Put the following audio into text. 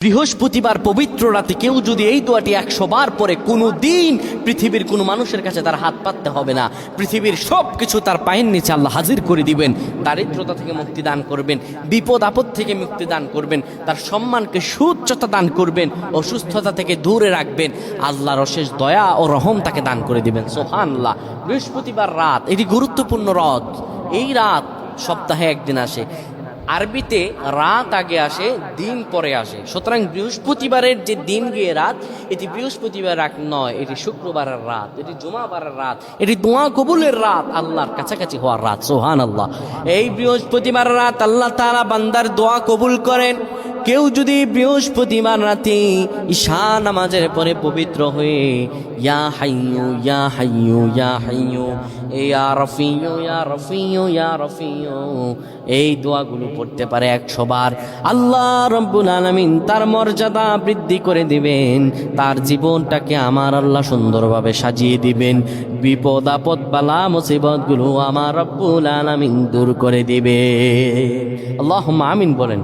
বৃহস্পতিবার পবিত্র রাতে কেউ যদি এই দোয়াটি 100 বার পরে কোনো দিন পৃথিবীর কোনো মানুষের কাছে তার হাত পাততে হবে না, পৃথিবীর সব কিছু তার পায়ের নিচে আল্লাহ হাজির করে দিবেন। দারিদ্রতা থেকে মুক্তি দান করবেন, বিপদ আপদ থেকে মুক্তি দান করবেন, তার সম্মানকে সুউচ্চতা দান করবেন, অসুস্থতা থেকে দূরে রাখবেন, আল্লাহর অশেষ দয়া ও রহম তাকে দান করে দিবেন। সুবহানাল্লাহ। বৃহস্পতিবার রাত এটি গুরুত্বপূর্ণ রাত। এই রাত সপ্তাহে একদিন আসে। আরবিতে রাত আগে আসে, দিন পরে আসে। সুতরাং বৃহস্পতিবারের যে দিন গিয়ে রাত, এটি বৃহস্পতিবার রাত নয়, এটি শুক্রবারের রাত, এটি জুমাবারের রাত, এটি দোয়া কবুলের রাত, আল্লাহর কাছাকাছি হওয়ার রাত। সুবহানাল্লাহ। এই বৃহস্পতিবার রাত আল্লাহ তাআলা বান্দার দোয়া কবুল করেন। কেউ যদি বৃহস্পতিবার রাতে ঈশা নামাজের পরে পবিত্র হয়ে ইয়া হাইয়ু ইয়া হাইয়ু ইয়া হাইয়ু ইয়া রফিয়ু ইয়া রফিয়ু ইয়া রফিয়ু এই দোয়াগুলো পড়তে পারে 100 বার, আল্লাহ রব্বুল আলামিন তার মর্যাদা বৃদ্ধি করে দিবেন, তার জীবনটাকে আমার আল্লাহ সুন্দরভাবে সাজিয়ে দিবেন, বিপদ আপদ বালা মুসিবতগুলো আমার রব্বুল আলামিন দূর করে দিবে। আল্লাহুম্মা আমিন বলেন।